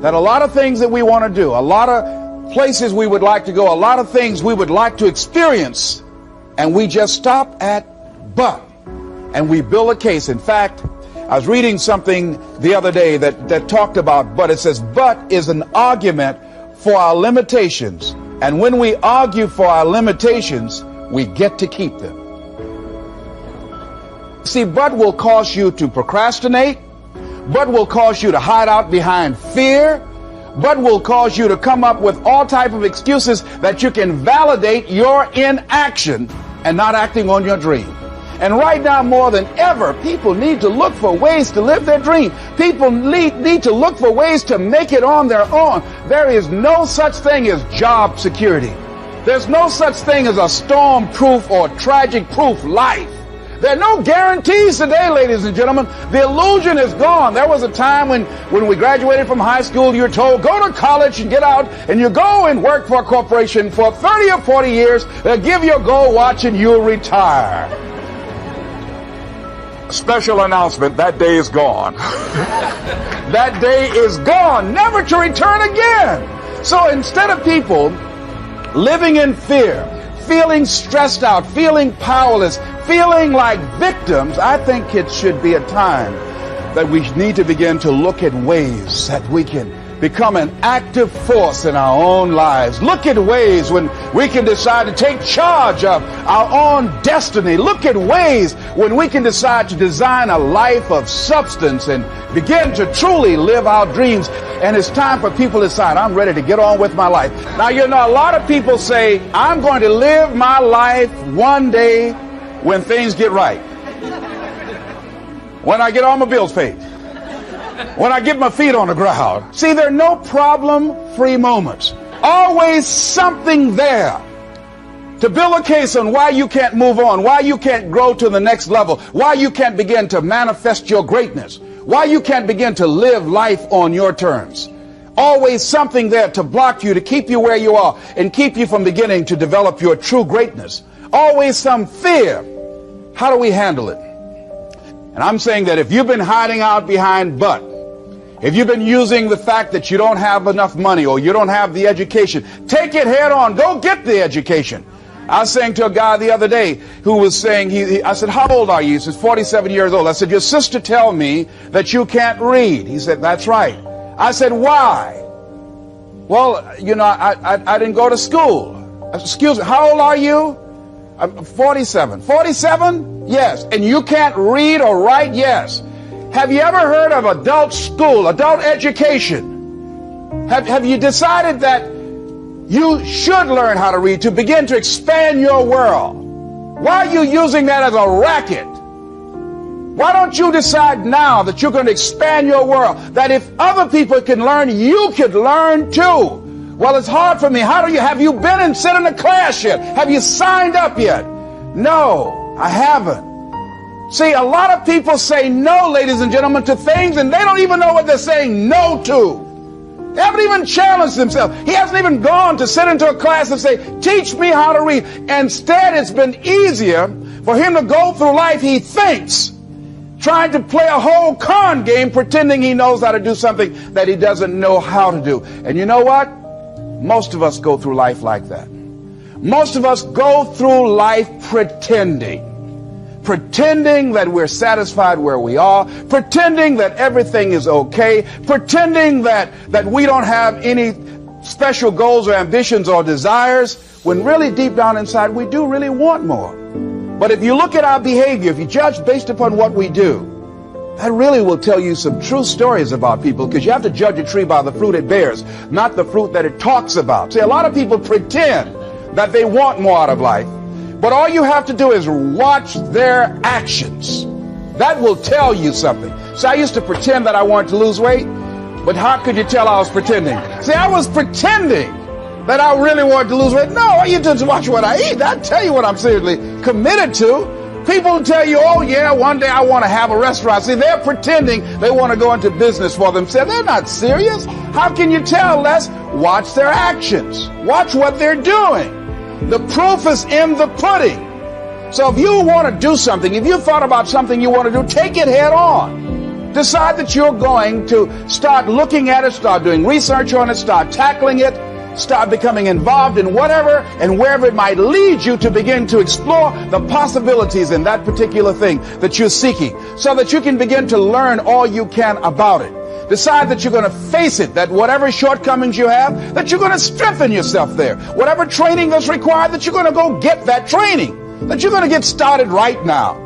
that a lot of things that we want to do, a lot of places we would like to go, a lot of things we would like to experience, and we just stop at but, and we build a case. In fact, I was reading something the other day that talked about but. It says but is an argument for our limitations, and when we argue for our limitations, we get to keep them. See, but will cause you to procrastinate, but will cause you to hide out behind fear, but will cause you to come up with all type of excuses that you can validate your inaction and not acting on your dream. And right now, more than ever, people need to look for ways to live their dream. People need to look for ways to make it on their own. There is no such thing as job security. There's no such thing as a storm-proof or tragic-proof life. There are no guarantees today, ladies and gentlemen. The illusion is gone. There was a time when we graduated from high school, you were told, go to college and get out, and you go and work for a corporation for 30 or 40 years. They'll give you a gold watch and you'll retire. Special announcement, that day is gone. That day is gone, never to return again. So instead of people living in fear, feeling stressed out, feeling powerless, feeling like victims, I think it should be a time that we need to begin to look at ways that we can become an active force in our own lives. Look at ways when we can decide to take charge of our own destiny. Look at ways when we can decide to design a life of substance and begin to truly live our dreams. And it's time for people to decide, I'm ready to get on with my life. Now, you know, a lot of people say, I'm going to live my life one day when things get right. When I get all my bills paid. When I get my feet on the ground. See, there are no problem-free moments. Always something there to build a case on why you can't move on, why you can't grow to the next level, why you can't begin to manifest your greatness, why you can't begin to live life on your terms. Always something there to block you, to keep you where you are, and keep you from beginning to develop your true greatness. Always some fear. How do we handle it? And I'm saying that if you've been hiding out behind but, if you've been using the fact that you don't have enough money or you don't have the education, take it head on. Go get the education. I was saying to a guy the other day who was saying, I said, how old are you? He says, 47 years old. I said, your sister tell me that you can't read. He said, that's right. I said, why? Well, you know, I didn't go to school. Excuse me, how old are you? I'm 47. 47? Yes. And you can't read or write? Yes. Have you ever heard of adult school, adult education? Have you decided that you should learn how to read to begin to expand your world? Why are you using that as a racket? Why don't you decide now that you're going to expand your world? That if other people can learn, you could learn too. Well, it's hard for me. Have you been and sit in a class yet? Have you signed up yet? No, I haven't. See, a lot of people say no, ladies and gentlemen, to things, and they don't even know what they're saying no to. They haven't even challenged themselves. He hasn't even gone to sit into a class and say, teach me how to read. Instead, it's been easier for him to go through life, he thinks, trying to play a whole con game, pretending he knows how to do something that he doesn't know how to do. And you know what? Most of us go through life like that. Most of us go through life pretending that we're satisfied where we are, pretending that everything is okay, pretending that we don't have any special goals or ambitions or desires, when really deep down inside we do really want more. But if you look at our behavior, if you judge based upon what we do, that really will tell you some true stories about people, because you have to judge a tree by the fruit it bears, not the fruit that it talks about. See, a lot of people pretend that they want more out of life, but all you have to do is watch their actions. That will tell you something. So I used to pretend that I wanted to lose weight, but how could you tell I was pretending? See, I was pretending that I really wanted to lose weight. No, you just watch what I eat. I'll tell you what I'm seriously committed to. People tell you, oh yeah, one day I want to have a restaurant. See, they're pretending they want to go into business for themselves. They're not serious. How can you tell, Les? Watch their actions. Watch what they're doing. The proof is in the pudding. So if you want to do something, if you thought about something you want to do, take it head on. Decide that you're going to start looking at it, start doing research on it, start tackling it, start becoming involved in whatever and wherever it might lead you to begin to explore the possibilities in that particular thing that you're seeking, so that you can begin to learn all you can about it. Decide that you're going to face it, that whatever shortcomings you have, that you're going to strengthen yourself there. Whatever training is required, that you're going to go get that training, that you're going to get started right now.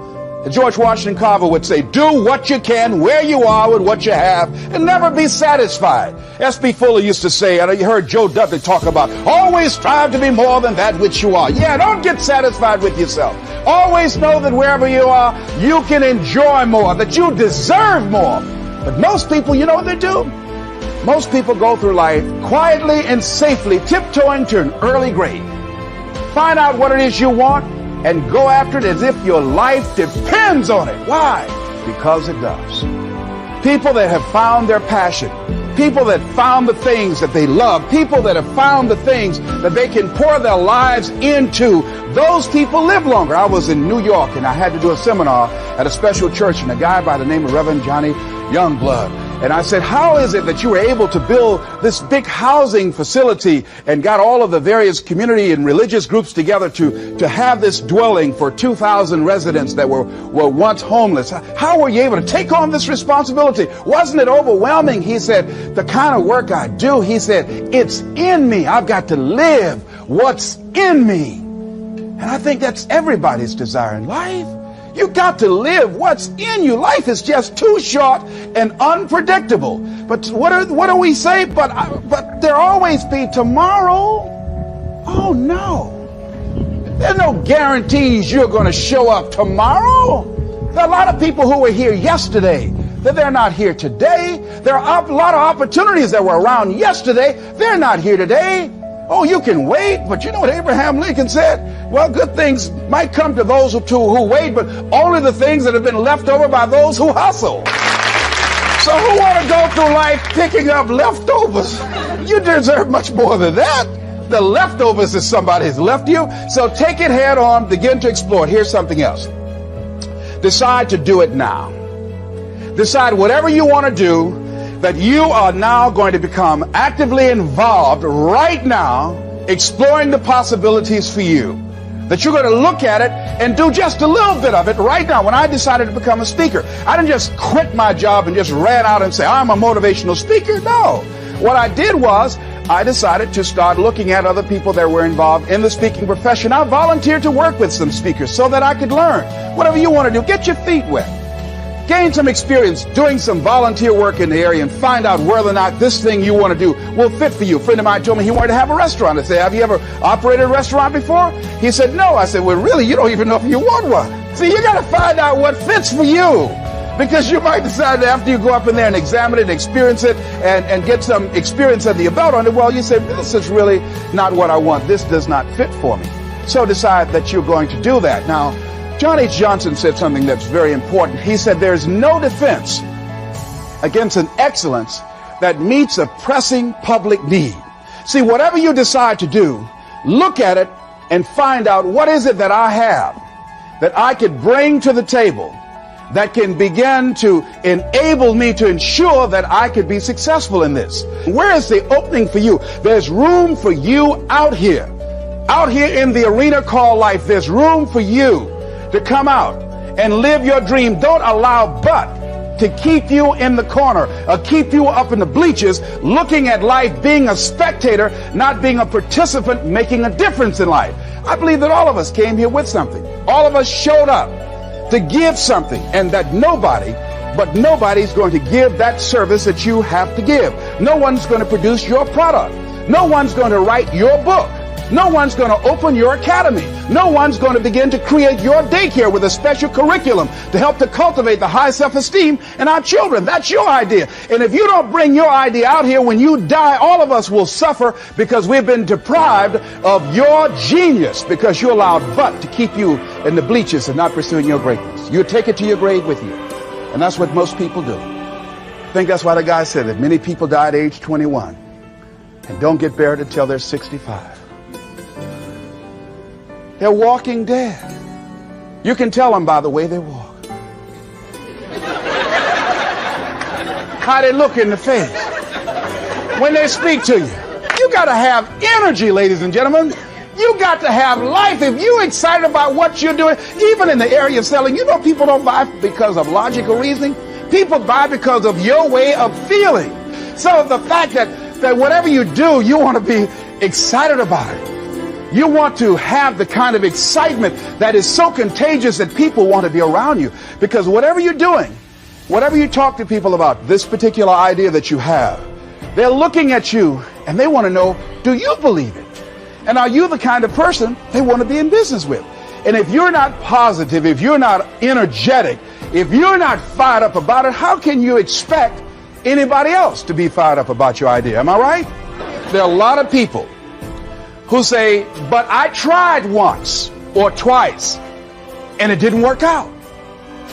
George Washington Carver would say, do what you can where you are with what you have and never be satisfied. S.B. Fuller used to say, and you heard Joe Dudley talk about, always strive to be more than that which you are. Yeah, don't get satisfied with yourself. Always know that wherever you are, you can enjoy more, that you deserve more. But most people, you know what they do? Most people go through life quietly and safely, tiptoeing to an early grave. Find out what it is you want and go after it as if your life depends on it. Why? Because it does. People that have found their passion, people that found the things that they love, people that have found the things that they can pour their lives into, those people live longer. I was in New York and I had to do a seminar at a special church, and a guy by the name of Reverend Johnny Youngblood. And I said, how is it that you were able to build this big housing facility and got all of the various community and religious groups together to have this dwelling for 2,000 residents that were once homeless? How were you able to take on this responsibility? Wasn't it overwhelming? He said, the kind of work I do, he said, it's in me. I've got to live what's in me. And I think that's everybody's desire in life. You got to live what's in you. Life is just too short and unpredictable. But what do we say? But there always be tomorrow. Oh no. There's no guarantees you're going to show up tomorrow. There are a lot of people who were here yesterday that they're not here today. There are a lot of opportunities that were around yesterday. They're not here today. Oh, you can wait, but you know what Abraham Lincoln said? Well, good things might come to those who wait, but only the things that have been left over by those who hustle. So who want to go through life picking up leftovers? You deserve much more than that. The leftovers is somebody's left you. So take it head on, begin to explore it. Here's something else. Decide to do it now. Decide whatever you want to do, that you are now going to become actively involved right now, exploring the possibilities for you. That you're going to look at it and do just a little bit of it right now. When I decided to become a speaker, I didn't just quit my job and just ran out and say, I'm a motivational speaker. No. What I did was, I decided to start looking at other people that were involved in the speaking profession. I volunteered to work with some speakers so that I could learn. Whatever you want to do, get your feet wet. Gain some experience doing some volunteer work in the area and find out whether or not this thing you want to do will fit for you. A friend of mine told me he wanted to have a restaurant. I said, have you ever operated a restaurant before? He said, no. I said, well, really, you don't even know if you want one. See, you got to find out what fits for you, because you might decide that after you go up in there and examine it and experience it and get some experience under your belt on it, well, you say, this is really not what I want. This does not fit for me. So decide that you're going to do that. Now, John H. Johnson said something that's very important. He said, there's no defense against an excellence that meets a pressing public need. See, whatever you decide to do, look at it and find out, what is it that I have that I could bring to the table that can begin to enable me to ensure that I could be successful in this? Where is the opening for you? There's room for you out here in the arena called life. There's room for you to come out and live your dream. Don't allow but to keep you in the corner or keep you up in the bleachers looking at life, being a spectator, not being a participant, making a difference in life. I believe that all of us came here with something. All of us showed up to give something, and that nobody's going to give that service that you have to give. No one's going to produce your product. No one's going to write your book. No one's going to open your academy. No one's going to begin to create your daycare with a special curriculum to help to cultivate the high self-esteem in our children. That's your idea. And if you don't bring your idea out here, when you die, all of us will suffer because we've been deprived of your genius, because you allowed but to keep you in the bleachers and not pursuing your greatness. You take it to your grave with you. And that's what most people do. I think that's why the guy said that many people die at age 21 and don't get buried until they're 65. They're walking dead. You can tell them by the way they walk. how they look in the face when they speak to you. You got to have energy, ladies and gentlemen. You got to have life. If you're excited about what you're doing, even in the area of selling, you know people don't buy because of logical reasoning. People buy because of your way of feeling. So the fact that whatever you do, you want to be excited about it. You want to have the kind of excitement that is so contagious that people want to be around you. Because whatever you're doing, whatever you talk to people about, this particular idea that you have, they're looking at you and they want to know, do you believe it? And are you the kind of person they want to be in business with? And if you're not positive, if you're not energetic, if you're not fired up about it, how can you expect anybody else to be fired up about your idea? Am I right? There are a lot of people who say, but I tried once or twice and it didn't work out.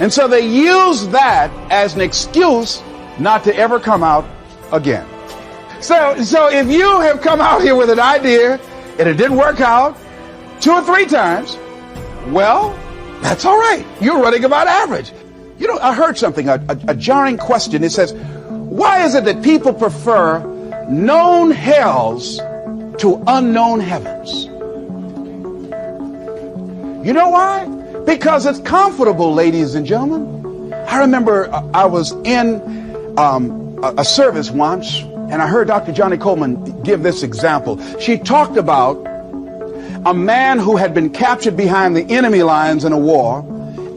And so they use that as an excuse not to ever come out again. So if you have come out here with an idea and it didn't work out 2 or 3 times, well, that's all right. You're running about average. You know, I heard something, a jarring question. It says, why is it that people prefer known hells to unknown heavens? You know why? Because it's comfortable, ladies and gentlemen. I remember I was in a service once, and I heard Dr. Johnny Coleman give this example. She talked about a man who had been captured behind the enemy lines in a war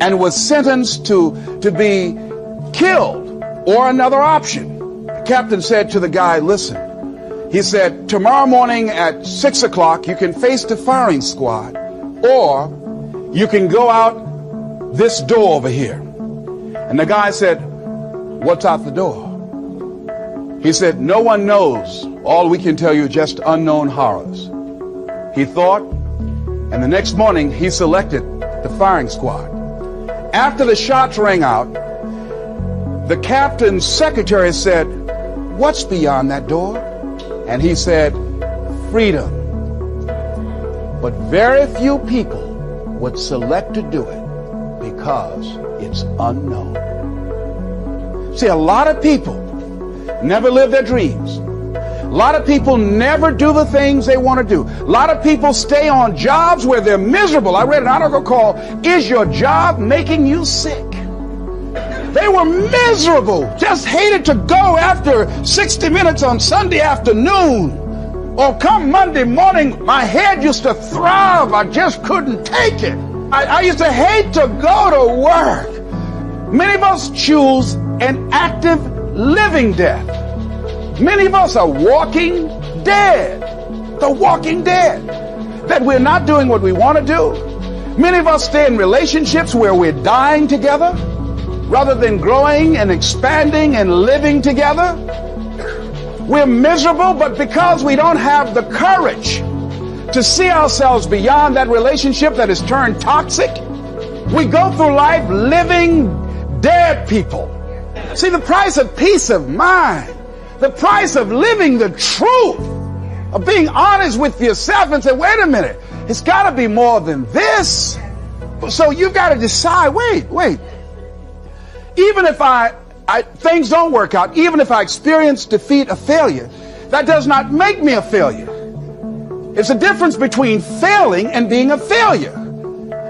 and was sentenced to be killed or another option. The captain said to the guy, listen, he said, tomorrow morning at 6 o'clock, you can face the firing squad, or you can go out this door over here. And the guy said, what's out the door? He said, no one knows. All we can tell you is just unknown horrors. He thought, and the next morning he selected the firing squad. After the shots rang out, the captain's secretary said, what's beyond that door? And he said, freedom. But very few people would select to do it because it's unknown. See, a lot of people never live their dreams. A lot of people never do the things they want to do. A lot of people stay on jobs where they're miserable. I read an article called, Is Your Job Making You Sick? They were miserable, just hated to go after 60 minutes on Sunday afternoon. Or come Monday morning, my head used to throb. I just couldn't take it. I used to hate to go to work. Many of us choose an active living death. Many of us are walking dead. The walking dead. That we're not doing what we want to do. Many of us stay in relationships where we're dying together rather than growing and expanding and living together. We're miserable, but because we don't have the courage to see ourselves beyond that relationship that has turned toxic, we go through life living dead people. See, the price of peace of mind, the price of living the truth, of being honest with yourself and say, wait a minute, it's got to be more than this. So you've got to decide, wait. Even if things don't work out, even if I experience defeat or failure, that does not make me a failure. It's a difference between failing and being a failure.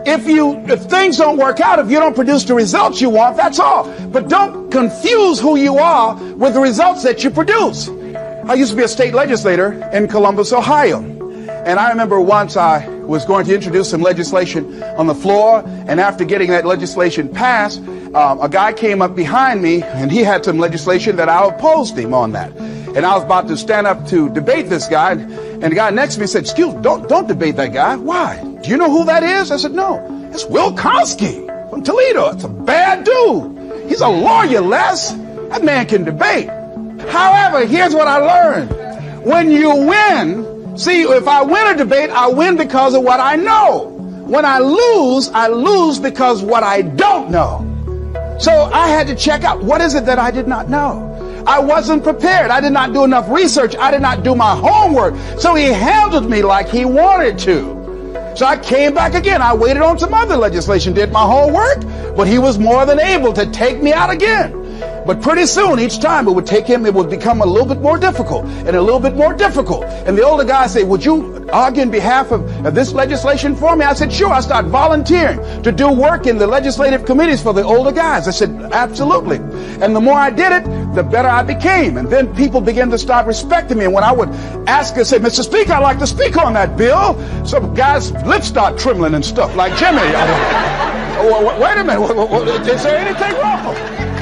If things don't work out, if you don't produce the results you want, that's all. But don't confuse who you are with the results that you produce. I used to be a state legislator in Columbus, Ohio. And I remember once I was going to introduce some legislation on the floor, and after getting that legislation passed, a guy came up behind me, and he had some legislation that I opposed him on that. And I was about to stand up to debate this guy, and the guy next to me said, excuse me, don't debate that guy. Why? Do you know who that is? I said, no. It's Will Kosky from Toledo. It's a bad dude. He's a lawyer, Les. That man can debate. However, here's what I learned. When you win, see, if I win a debate, I win because of what I know. When I lose because what I don't know. So I had to check out, what is it that I did not know? I wasn't prepared. I did not do enough research. I did not do my homework. So he handled me like he wanted to. So I came back again. I waited on some other legislation, did my homework, but he was more than able to take me out again. But pretty soon, each time it would take him, it would become a little bit more difficult and a little bit more difficult. And the older guy say, would you argue in behalf of this legislation for me? I said, sure. I started volunteering to do work in the legislative committees for the older guys. I said, absolutely. And the more I did it, the better I became. And then people began to start respecting me. And when I would ask and say, Mr. Speaker, I'd like to speak on that bill, some guys' lips start trembling and stuff like, Jimmy, wait a minute, is there anything wrong?